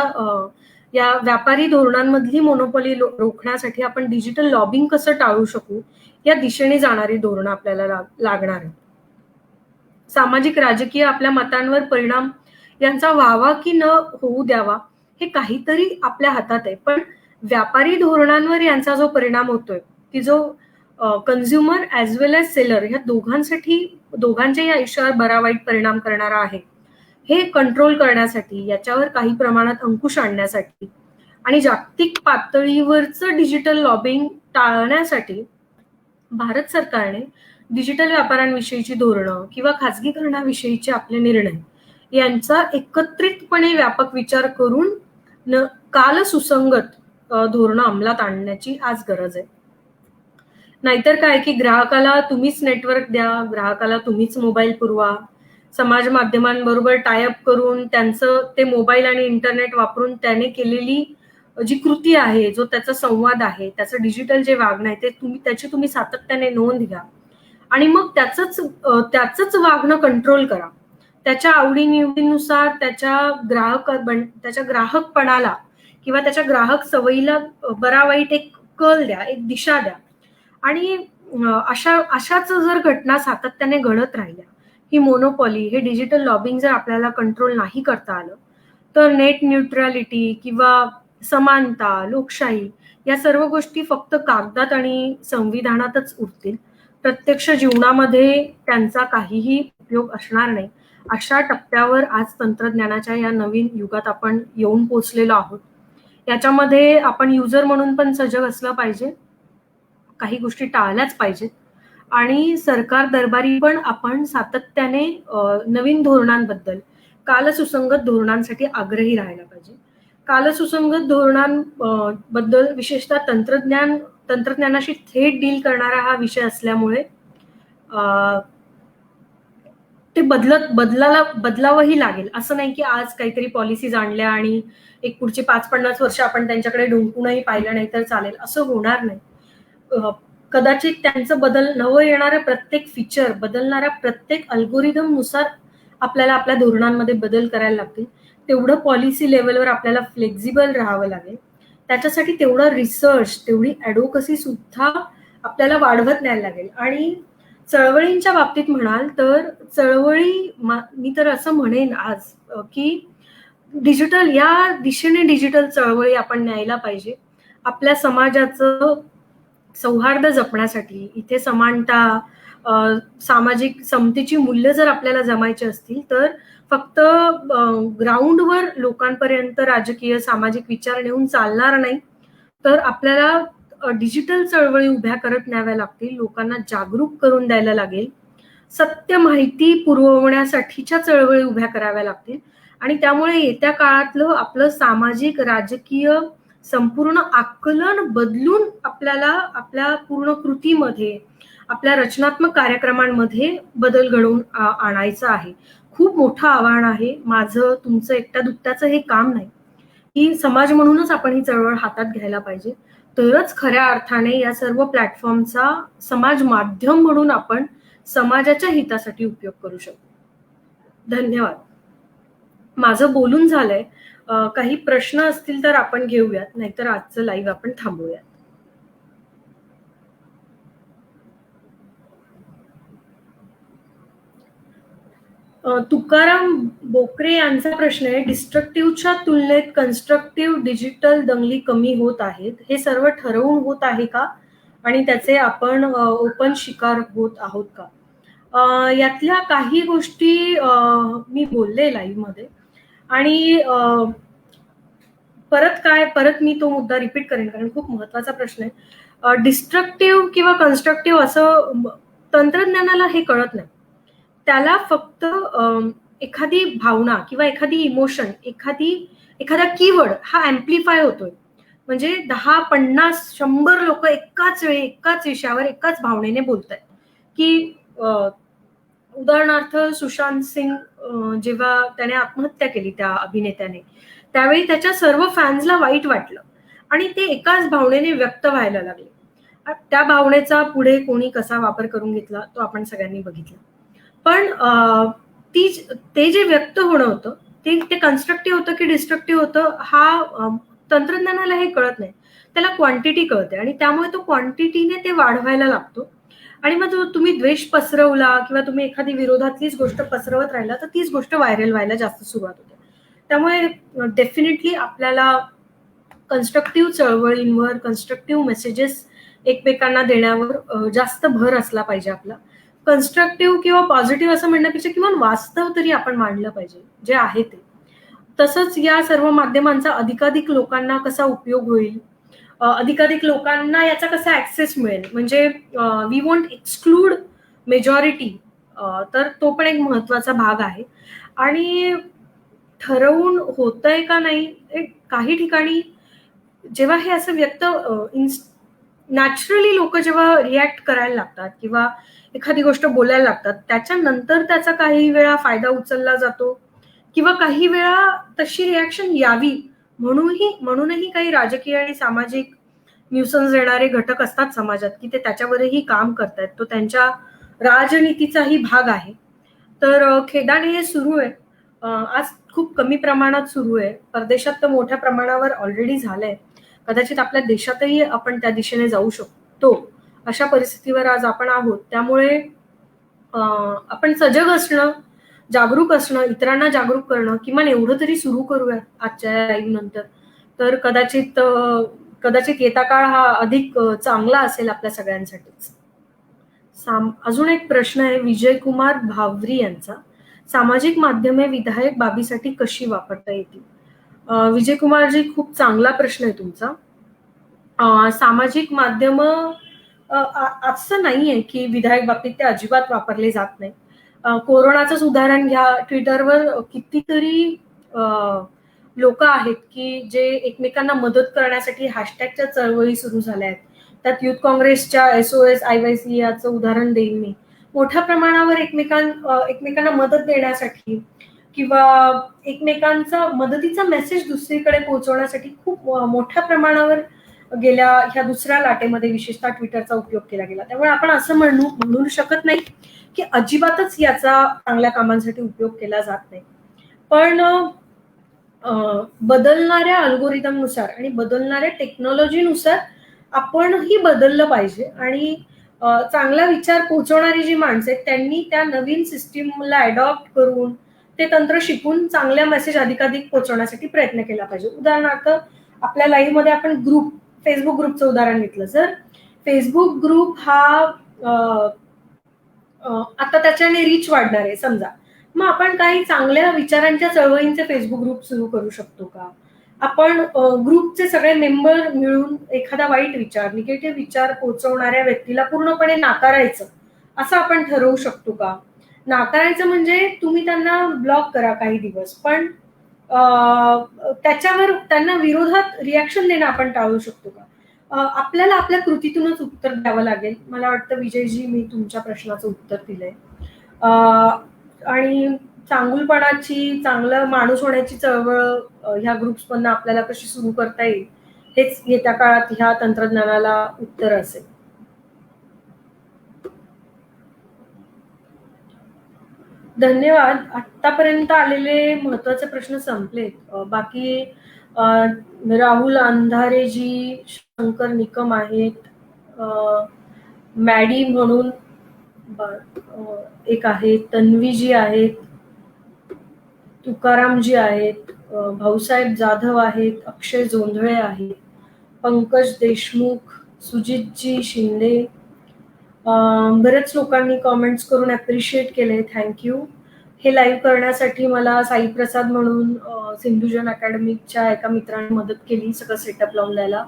Speaker 1: या व्यापारी धोरणांमधली मोनोपॉली रोखण्यासाठी आपण डिजिटल लॉबिंग कसं टाळू शकू या दिशेने जाणारी धोरणं आपल्याला लागणार आहेत. सामाजिक राजकीय आपल्या मतांवर परिणाम यांचा व्हावा की न होऊ द्यावा हे काहीतरी आपल्या हातात आहे. पण व्यापारी धोरणांवर यांचा जो परिणाम होतोय की जो कन्झ्युमर ऍज वेल एज सेलर ह्या दोघांच्याही आयुष्यावर बरा वाईट परिणाम करणारा आहे, हे कंट्रोल करण्यासाठी, याच्यावर काही प्रमाणात अंकुश आणण्यासाठी आणि जागतिक पातळीवरचं डिजिटल लॉबिंग टाळण्यासाठी भारत सरकारने डिजिटल व्यापारांविषयीची धोरणं किंवा खाजगीकरणाविषयीचे आपले निर्णय यांचा एकत्रितपणे व्यापक विचार करून कालसुसंगत धोरणं अंमलात आणण्याची आज गरज आहे. नाहीतर काय की ग्राहकाला तुम्हीच नेटवर्क द्या, ग्राहकाला तुम्हीच मोबाईल पुरवा, समाज माध्यमांबरोबर टायअप करून त्यांचं ते मोबाईल आणि इंटरनेट वापरून त्याने केलेली जी कृती आहे, जो त्याचा संवाद आहे, त्याचं डिजिटल जे वागणं आहे ते त्याची तुम्ही सातत्याने नोंद घ्या आणि मग त्याचंच वागणं कंट्रोल करा. त्याच्या आवडीनिवडीनुसार त्याच्या ग्राहकपणाला किंवा त्याच्या ग्राहक सवयीला बरा वाईट एक कल द्या, एक दिशा द्या. आणि अशाच जर घटना सातत्याने घडत राहिल्या, ही मोनोपॉली, हे डिजिटल लॉबिंग जर आपल्याला कंट्रोल नाही करता आलं, तर नेट न्यूट्रॅलिटी किंवा समानता, लोकशाही या सर्व गोष्टी फक्त कागदात आणि संविधानातच उरतील. प्रत्यक्ष जीवनामध्ये त्यांचा काहीही उपयोग असणार नाही. अशा टप्प्यावर आज तंत्रज्ञानाच्या या नवीन युगात आपण येऊन पोहोचलेलो आहोत. याच्यामध्ये आपण युजर म्हणून पण सजग असलं पाहिजे. काही गोष्टी टाळल्याच पाहिजेत आणि सरकार दरबारी पण आपण सातत्याने नवीन धोरणांबद्दल, कालसुसंगत धोरणांसाठी आग्रही राहायला पाहिजे. कालसुसंगत बद्दल विशेषतः तंत्रज्ञानाशी थेट डील करणारा हा विषय असल्यामुळे ते बदलावंही लागेल. असं नाही की आज काहीतरी पॉलिसीज आणल्या आणि एक पुढची 5-50 वर्ष आपण त्यांच्याकडे डुंकूनही पाहिलं नाही तर चालेल, असं होणार नाही. कदाचित त्यांचं नवं येणारं प्रत्येक फीचर, बदलणाऱ्या प्रत्येक अल्गोरिदम नुसार आपल्याला आपल्या धोरणांमध्ये बदल करायला लागतील. तेवढं पॉलिसी लेव्हलवर आपल्याला फ्लेक्झिबल राहावं लागेल. त्याच्यासाठी तेवढं रिसर्च, तेवढी ॲडव्होकसी सुद्धा आपल्याला वाढवत न्यायला लागेल. आणि चळवळींच्या बाबतीत म्हणाल तर मी तर असं म्हणेन आज की या दिशेने डिजिटल चळवळी आपण न्यायला पाहिजे. आपल्या समाजाचं सौहार्द जपण्यासाठी, इथे समानता, सामाजिक समतेची मूल्य जर आपल्याला जमायची असतील तर फक्त ग्राउंडवर लोकांपर्यंत राजकीय, सामाजिक विचार नेऊन चालणार नाही. तर आपल्याला डिजिटल चळवळी उभ्या करत न्याव्या लागतील, लोकांना जागरूक करून द्यायला लागेल, सत्य माहिती पुरवण्यासाठीच्या चळवळी उभ्या कराव्या लागतील आणि त्यामुळे येत्या काळातलं आपलं सामाजिक, राजकीय संपूर्ण आकलन बदलून आपल्याला आपल्या पूर्ण कृतीमध्ये, आपल्या रचनात्मक कार्यक्रमांमध्ये बदल घडवून आणायचा आहे. खूप मोठं आव्हान आहे. माझं, तुमचं एकट्या दुकट्याचं हे काम नाही. ही समाज म्हणूनच आपण ही चळवळ हातात घ्यायला पाहिजे. तरच खऱ्या अर्थाने या सर्व प्लॅटफॉर्मचा समाज माध्यम म्हणून आपण समाजाच्या हितासाठी उपयोग करू शकतो. धन्यवाद. माझं बोलून झालंय. काही प्रश्न असतील तर आपण घेऊयात, नाहीतर आजचं लाईव्ह आपण थांबवूयात. तुकाराम बोकरे यांचा प्रश्न आहे, डिस्ट्रक्टिव्हच्या तुलनेत कन्स्ट्रक्टिव्ह डिजिटल दंगली कमी होत आहेत. हे सर्व ठरवून होत आहे का आणि त्याचे आपण ओपन शिकार होत आहोत का? यातल्या काही गोष्टी मी बोलले लाईव्ह मध्ये आणि परत मी तो मुद्दा रिपीट करेन कारण खूप महत्वाचा प्रश्न आहे. डिस्ट्रक्टिव्ह किंवा कन्स्ट्रक्टिव्ह असं तंत्रज्ञानाला हे कळत नाही. त्याला फक्त एखादी भावना किंवा एखादी इमोशन, एखादा कीवर्ड हा ॲम्प्लिफाय होतोय. म्हणजे 10, 50, 100 लोक एकाच वेळी, एकाच विषयावर, एकाच भावनेने बोलतायत. की उदाहरणार्थ सुशांत सिंग जेव्हा त्याने आत्महत्या केली त्या अभिनेत्याने, त्यावेळी त्याच्या सर्व फॅन्सला वाईट वाटलं आणि ते एकाच भावनेने व्यक्त व्हायला लागले. त्या भावनेचा पुढे कोणी कसा वापर करून घेतला तो आपण सगळ्यांनी बघितला. पण ते जे व्यक्त होणं होतं ते कन्स्ट्रक्टिव्ह होतं की डिस्ट्रक्टिव्ह होतं हा तंत्रज्ञानाला हे कळत नाही. त्याला क्वांटिटी कळते आणि त्यामुळे तो क्वांटिटीने ते वाढवायला लागतो. आणि मग तुम्ही द्वेष पसरवला किंवा तुम्ही एखादी विरोधातलीच गोष्ट पसरवत राहिला तर तीच गोष्ट व्हायरल व्हायला जास्त सुरुवात होते. त्यामुळे डेफिनेटली आपल्याला कन्स्ट्रक्टिव्ह चळवळींवर, कन्स्ट्रक्टिव्ह मेसेजेस एकमेकांना देण्यावर जास्त भर असला पाहिजे आपला. कन्स्ट्रक्टिव्ह किंवा पॉझिटिव्ह असं म्हणण्यापेक्षा किंवा वास्तव तरी आपण मांडलं पाहिजे जे आहे ते. तसंच या सर्व माध्यमांचा अधिकाधिक लोकांना कसा उपयोग होईल, अधिकाधिक लोकांना याचा कसा ऍक्सेस मिळेल, म्हणजे वी वॉन्ट एक्सक्लूड मेजॉरिटी, तर तो पण एक महत्वाचा भाग आहे. आणि ठरवून होतंय का नाही, काही ठिकाणी जेव्हा हे असं व्यक्त नॅचरली लोक जेव्हा रिॲक्ट करायला लागतात किंवा एखादी गोष्ट बोलायला लागतात, त्याच्यानंतर त्याचा काही वेळा फायदा उचलला जातो किंवा काही वेळा तशी रिॲक्शन यावी म्हणूनही काही राजकीय आणि सामाजिक न्यूसन्स येणारे घटक असतात समाजात की ते त्याच्यावरही काम करतायत. तो त्यांच्या राजनीतीचाही भाग आहे. तर खेदाने हे सुरू आहे. आज खूप कमी प्रमाणात सुरू आहे. परदेशात तर मोठ्या प्रमाणावर ऑलरेडी झालंय. कदाचित आपल्या देशातही आपण त्या दिशेने जाऊ शकतो. अशा परिस्थितीवर आज आपण आहोत. त्यामुळे आपण सजग असणं, जागरूक असणं, इतरांना जागरूक करणं, किमान एवढं तरी सुरू करूया आजच्या लाईव्ह नंतर. तर कदाचित येता काळ हा अधिक चांगला असेल आपल्या सगळ्यांसाठीच. अजून एक प्रश्न आहे विजयकुमार भावरी यांचा. सामाजिक माध्यमे विधायक बाबीसाठी कशी वापरता येतील? विजयकुमारजी, खूप चांगला प्रश्न आहे तुमचा. सामाजिक माध्यम असं नाहीये की विधायक बाबतीत ते अजिबात वापरले जात नाही. कोरोनाचंच उदाहरण घ्या. ट्विटरवर कितीतरी लोक आहेत की जे एकमेकांना मदत करण्यासाठी हॅशटॅगच्या चळवळी सुरू झाल्या आहेत. त्यात युथ काँग्रेसच्या SOS IYC याचं उदाहरण देईन मी. मोठ्या प्रमाणावर एकमेकांना मदत देण्यासाठी किंवा एकमेकांचा मदतीचा मेसेज दुसरीकडे पोहोचवण्यासाठी खूप मोठ्या प्रमाणावर गेल्या ह्या दुसऱ्या लाटेमध्ये विशेषतः ट्विटरचा उपयोग केला गेला. त्यामुळे आपण असं म्हणू शकत नाही की अजिबातच याचा चांगल्या कामांसाठी उपयोग केला जात नाही. पण बदलणाऱ्या अल्गोरिदमनुसार आणि बदलणाऱ्या टेक्नॉलॉजीनुसार आपणही बदललं पाहिजे आणि चांगला विचार पोहोचवणारी जी माणसं आहेत त्यांनी त्या नवीन सिस्टीमला अडॉप्ट करून ते तंत्र शिकून चांगल्या मेसेज अधिकाधिक पोहोचवण्यासाठी प्रयत्न केला पाहिजे. उदाहरणार्थ आपल्या लाईव्ह मध्ये आपण फेसबुक ग्रुपचं उदाहरण घेतलं. जर फेसबुक ग्रुप हा आता त्याच्याने रीच वाढणार आहे समजा, मग आपण काही चांगल्या विचारांच्या चळवळींचे फेसबुक ग्रुप सुरू करू शकतो का? आपण ग्रुपचे सगळे मेंबर मिळून एखादा वाईट विचार, निगेटिव्ह विचार पोहोचवणाऱ्या व्यक्तीला पूर्णपणे नाकारायचं असं आपण ठरवू शकतो का? नाकारायचं म्हणजे तुम्ही त्यांना ब्लॉक करा काही दिवस, पण त्याच्यावर त्यांना विरोधात रिॲक्शन देणं आपण टाळू शकतो का? आपल्याला आपल्या कृतीतूनच उत्तर द्यावं लागेल. मला वाटतं विजयजी, मी तुमच्या प्रश्नाचं उत्तर दिलंय. आणि चांगुलपणाची, चांगलं माणूस होण्याची चळवळ ह्या ग्रुप्समधनं आपल्याला कशी सुरू करता येईल हेच येत्या काळात ह्या तंत्रज्ञानाला उत्तर असेल. धन्यवाद. आतापर्यंत आलेले महत्वाचे प्रश्न संपलेत. बाकी राहुल अंधारेजी, शंकर निकम आहेत, मॅडी म्हणून एक आहे, तन्वीजी आहेत, तुकारामजी आहेत, भाऊसाहेब जाधव आहेत, अक्षय जोंधळे आहेत, पंकज देशमुख, सुजितजी शिंदे, बरेच लोकांनी कॉमेंट्स करून अप्रिशिएट केले. थँक्यू. हे लाईव्ह करण्यासाठी मला साई प्रसाद म्हणून सिंधुजन अकॅडमीच्या एका मित्राने मदत केली सगळं सेटअप लावून द्यायला.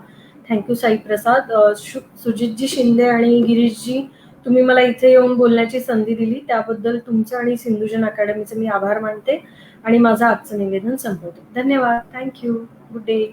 Speaker 1: थँक्यू साई प्रसाद. सुजितजी शिंदे आणि गिरीशजी, तुम्ही मला इथे येऊन बोलण्याची संधी दिली त्याबद्दल तुमचं आणि सिंधुजन अकॅडमीचे मी आभार मानते आणि माझं आजचं निवेदन संपवते. धन्यवाद. थँक्यू. Good day.